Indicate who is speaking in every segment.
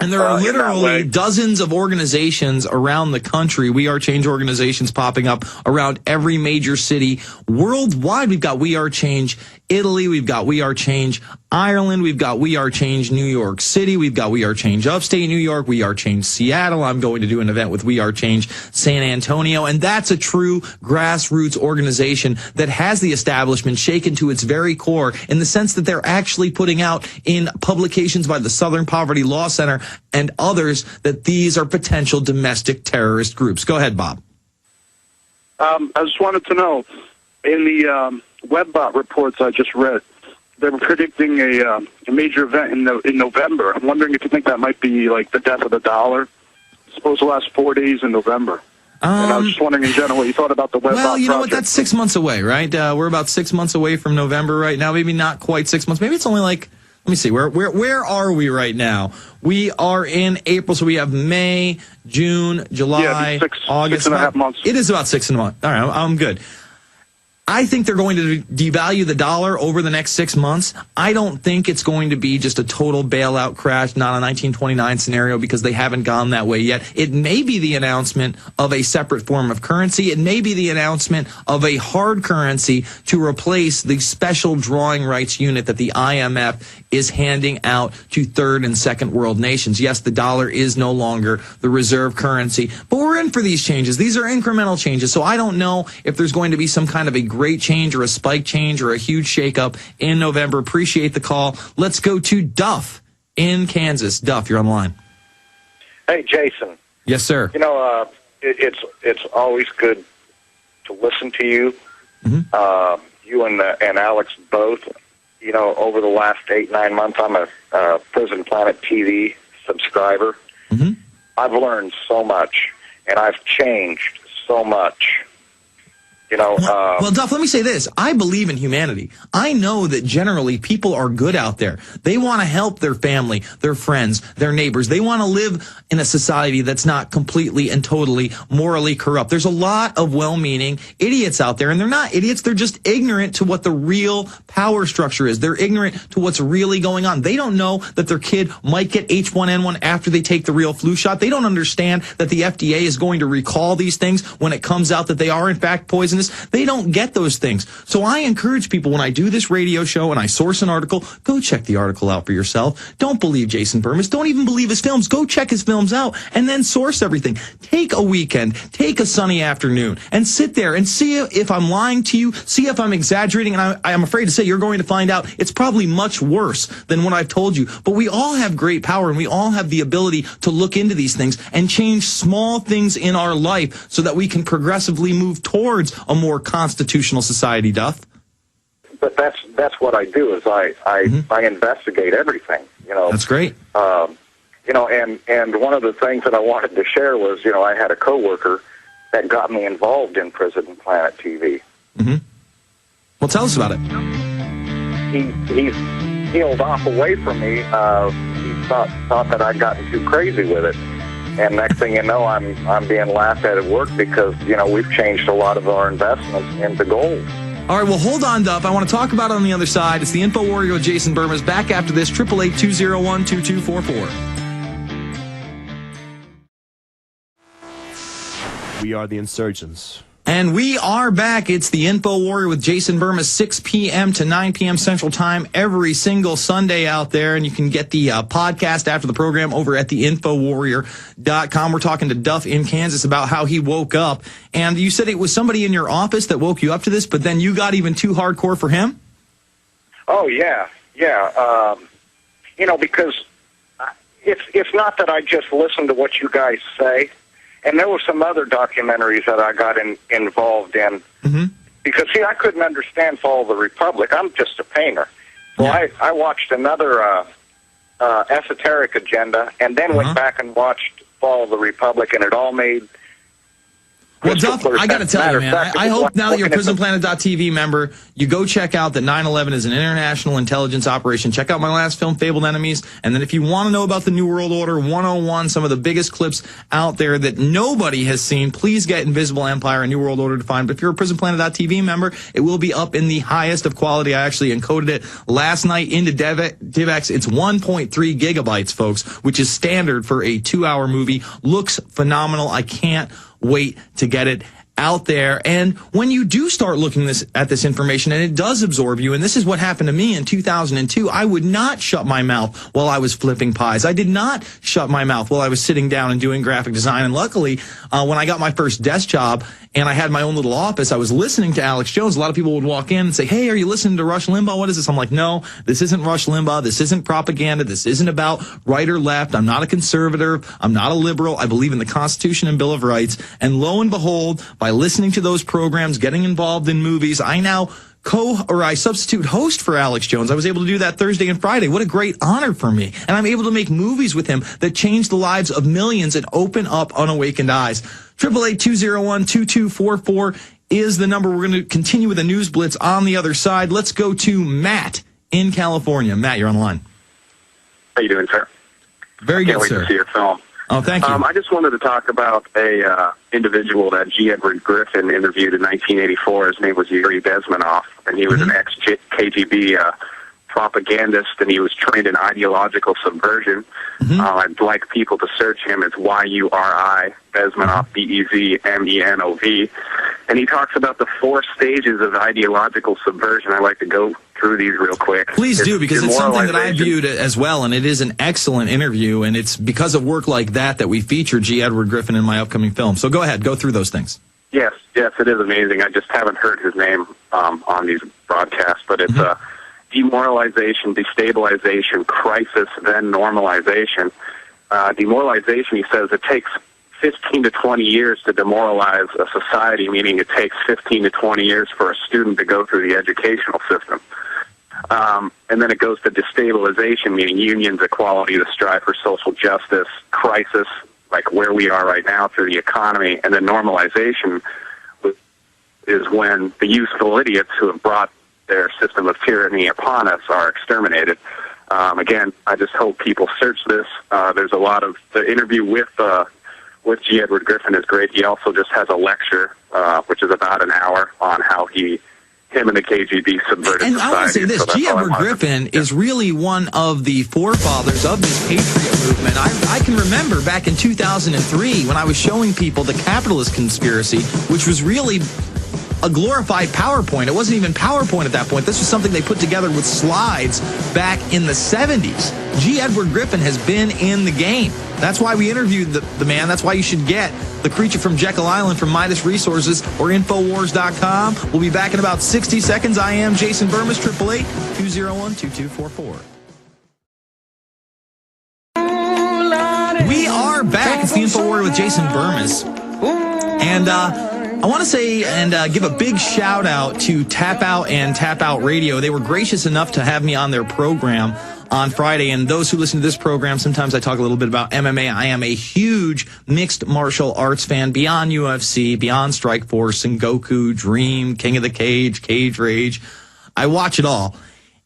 Speaker 1: And there are literally dozens of organizations around the country, We Are Change organizations popping up around every major city. Worldwide, we've got We Are Change Italy, we've got We Are Change Ireland, we've got We Are Change New York City, we've got We Are Change Upstate New York, We Are Change Seattle. I'm going to do an event with We Are Change San Antonio, and that's a true grassroots organization that has the establishment shaken to its very core in the sense that they're actually putting out in publications by the Southern Poverty Law Center and others that these are potential domestic terrorist groups. Go ahead, Bob.
Speaker 2: I just wanted to know, in the WebBot reports I just read, they were predicting a major event in November. I'm wondering if you think that might be like the death of the dollar. It's supposed to last 4 days in November. And I was just wondering in general what you thought about the WebBot
Speaker 1: Well, you know what?
Speaker 2: project.
Speaker 1: That's 6 months away, right? We're about 6 months away from November right now. Maybe not quite 6 months. Maybe it's only like, let me see, where are we right now? We are in April, so we have May, June, July, August.
Speaker 2: 6.5 months.
Speaker 1: It is about 6 months. All right, I'm good. I think they're going to devalue the dollar over the next 6 months. I don't think it's going to be just a total bailout crash, not a 1929 scenario, because they haven't gone that way yet. It may be the announcement of a separate form of currency. It may be the announcement of a hard currency to replace the special drawing rights unit that the IMF is handing out to third and second world nations. Yes, the dollar is no longer the reserve currency, but we're in for these changes. These are incremental changes, so I don't know if there's going to be some kind of a great change or a spike change or a huge shakeup in November. Appreciate the call. Let's go to Duff in Kansas. Duff, you're on the line.
Speaker 3: Hey, Jason.
Speaker 1: Yes, sir.
Speaker 3: You know, it's always good to listen to you.
Speaker 1: Mm-hmm.
Speaker 3: You and Alex both. You know, over the last 8-9 months, I'm a Prison Planet TV subscriber.
Speaker 1: Mm-hmm.
Speaker 3: I've learned so much, and I've changed so much. You know,
Speaker 1: well, Duff, let me say this. I believe in humanity. I know that generally people are good out there. They want to help their family, their friends, their neighbors. They want to live in a society that's not completely and totally morally corrupt. There's a lot of well-meaning idiots out there, and they're not idiots. They're just ignorant to what the real power structure is. They're ignorant to what's really going on. They don't know that their kid might get H1N1 after they take the real flu shot. They don't understand that the FDA is going to recall these things when it comes out that they are, in fact, poisonous. They don't get those things. So I encourage people when I do this radio show and I source an article, go check the article out for yourself. Don't believe Jason Bermas. Don't even believe his films. Go check his films out and then source everything. Take a weekend, take a sunny afternoon and sit there and see if I'm lying to you, see if I'm exaggerating. And I'm afraid to say you're going to find out it's probably much worse than what I've told you. But we all have great power and we all have the ability to look into these things and change small things in our life so that we can progressively move towards a more constitutional society, Duff.
Speaker 3: But that's what I do is I investigate everything. You know,
Speaker 1: that's great.
Speaker 3: You know, and one of the things that I wanted to share was, you know, I had a coworker that got me involved in Prison Planet TV.
Speaker 1: Mm-hmm. Well, tell us about it.
Speaker 3: He peeled off away from me. He thought that I'd gotten too crazy with it. And next thing you know, I'm being laughed at work because, you know, we've changed a lot of our investments into gold.
Speaker 1: All right, well, hold on, Duff. I want to talk about it on the other side. It's the InfoWarrior with Jason Bermas. Back after this, 888-201-2244.
Speaker 4: We are the insurgents.
Speaker 1: And we are back. It's the InfoWarrior with Jason Bermas, 6 p.m. to 9 p.m. Central Time every single Sunday out there. And you can get the podcast after the program over at the InfoWarrior.com. We're talking to Duff in Kansas about how he woke up. And you said it was somebody in your office that woke you up to this, but then you got even too hardcore for him?
Speaker 3: Oh, yeah. Yeah. You know, because it's not that I just listen to what you guys say. And there were some other documentaries that I got involved in.
Speaker 1: Mm-hmm.
Speaker 3: Because, see, I couldn't understand Fall of the Republic. I'm just a painter. So
Speaker 1: Yeah.
Speaker 3: I watched another esoteric agenda and then went back and watched Fall of the Republic, and it all made
Speaker 1: Well, Duff, I got to tell you, man, I hope now that you're a PrisonPlanet.tv member, you go check out that 9/11 is an international intelligence operation. Check out my last film, Fabled Enemies. And then if you want to know about the New World Order 101, some of the biggest clips out there that nobody has seen, please get Invisible Empire and New World Order Defined. But if you're a PrisonPlanet.tv member, it will be up in the highest of quality. I actually encoded it last night into DivX. It's 1.3 gigabytes, folks, which is standard for a 2-hour movie. Looks phenomenal. I can't wait to get it out there. And when you do start looking at this information, and it does absorb you, and this is what happened to me in 2002, I would not shut my mouth while I was flipping pies. I did not shut my mouth while I was sitting down and doing graphic design. And luckily, when I got my first desk job and I had my own little office, I was listening to Alex Jones. A lot of people would walk in and say, hey, are you listening to Rush Limbaugh? What is this? I'm like, no, this isn't Rush Limbaugh. This isn't propaganda. This isn't about right or left. I'm not a conservative. I'm not a liberal. I believe in the Constitution and Bill of Rights. And lo and behold, by listening to those programs, getting involved in movies, I now I substitute host for Alex Jones. I was able to do that Thursday and Friday. What a great honor for me. And I'm able to make movies with him that change the lives of millions and open up unawakened eyes. 888-201-2244 is the number. We're going to continue with the news blitz on the other side. Let's go to Matt in California. Matt, you're on the line.
Speaker 5: How you doing, sir?
Speaker 1: Very good, sir.
Speaker 5: Can't wait to see your film.
Speaker 1: Oh, thank you.
Speaker 5: I just wanted to talk about a individual that G. Edward Griffin interviewed in 1984. His name was Yuri Bezmenov, and he was an ex-KGB propagandist, and he was trained in ideological subversion. I'd like people to search him as Yuri Bezmenov, Bezmenov, and he talks about the 4 stages of ideological subversion. I'd like to go through these real quick.
Speaker 1: Please do, because it's something that I viewed as well, and it is an excellent interview, and it's because of work like that that we feature G. Edward Griffin in my upcoming film. So go ahead, go through those things.
Speaker 5: Yes, it is amazing. I just haven't heard his name on these broadcasts, but it's demoralization, destabilization, crisis, then normalization. Demoralization, he says, it takes 15 to 20 years to demoralize a society, meaning it takes 15 to 20 years for a student to go through the educational system. And then it goes to destabilization, meaning unions, equality, the strive for social justice, crisis, like where we are right now through the economy, and then normalization is when the useful idiots who have brought their system of tyranny upon us are exterminated. Again, I just hope people search this. There's a lot of the interview with G. Edward Griffin is great. He also just has a lecture, which is about an hour, on how him and the KGB subverted
Speaker 1: and
Speaker 5: society.
Speaker 1: I want to say this, G. Edward Griffin is really one of the forefathers of this patriot movement. I can remember back in 2003 when I was showing people the capitalist conspiracy, which was really a glorified PowerPoint. It wasn't even PowerPoint at that point. This was something they put together with slides back in the 70s. G. Edward Griffin has been in the game. That's why we interviewed the man. That's why you should get The Creature from Jekyll Island from Midas Resources or Infowars.com. We'll be back in about 60 seconds. I am Jason Bermas, 888-201-2244. We are back. It's the InfoWarrior with Jason Bermas. And I want to say and give a big shout out to Tap Out and Tap Out Radio. They were gracious enough to have me on their program on Friday. And those who listen to this program, sometimes I talk a little bit about MMA. I am a huge mixed martial arts fan, beyond UFC, beyond Strikeforce, and Goku, Dream, King of the Cage, Cage Rage. I watch it all.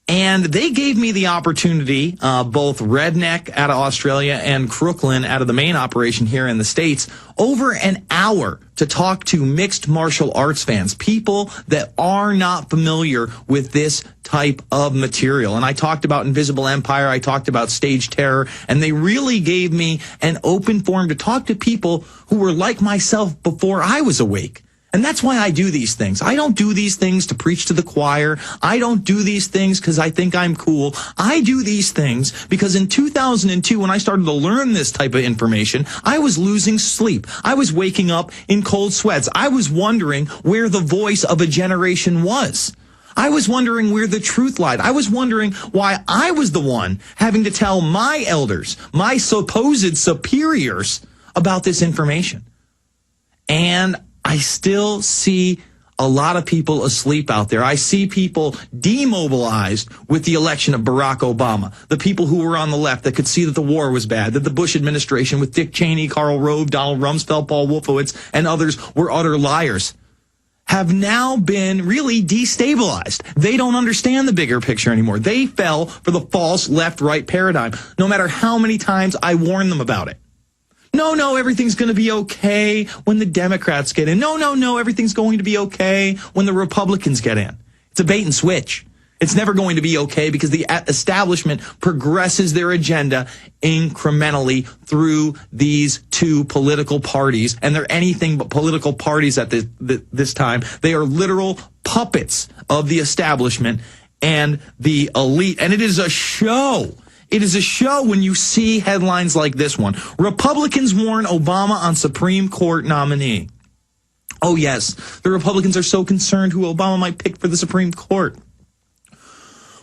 Speaker 1: And they gave me the opportunity, both Redneck out of Australia and Crooklyn out of the main operation here in the States, over an hour to talk to mixed martial arts fans, people that are not familiar with this type of material. And I talked about Invisible Empire, I talked about Stage Terror, and they really gave me an open forum to talk to people who were like myself before I was awake. And that's why I do these things. I don't do these things to preach to the choir. I don't do these things because I think I'm cool. I do these things because in 2002, when I started to learn this type of information, I was losing sleep. I was waking up in cold sweats. I was wondering where the voice of a generation was. I was wondering where the truth lied. I was wondering why I was the one having to tell my elders, my supposed superiors, about this information. And I still see a lot of people asleep out there. I see people demobilized with the election of Barack Obama. The people who were on the left that could see that the war was bad, that the Bush administration with Dick Cheney, Karl Rove, Donald Rumsfeld, Paul Wolfowitz, and others were utter liars, have now been really destabilized. They don't understand the bigger picture anymore. They fell for the false left-right paradigm, no matter how many times I warn them about it. No, everything's going to be okay when the Democrats get in. No, everything's going to be okay when the Republicans get in. It's a bait and switch. It's never going to be okay because the establishment progresses their agenda incrementally through these two political parties, and they're anything but political parties at this time. They are literal puppets of the establishment and the elite, and it is a show. It is a show when you see headlines like this one. Republicans warn Obama on Supreme Court nominee. Oh, yes, the Republicans are so concerned who Obama might pick for the Supreme Court.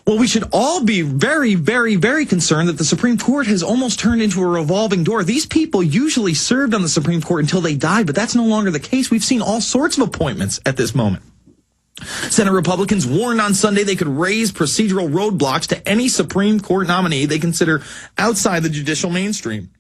Speaker 1: Well, we should all be very, very, very concerned that the Supreme Court has almost turned into a revolving door. These people usually served on the Supreme Court until they died, but that's no longer the case. We've seen all sorts of appointments at this moment. Senate Republicans warned on Sunday they could raise procedural roadblocks to any Supreme Court nominee they consider outside the judicial mainstream.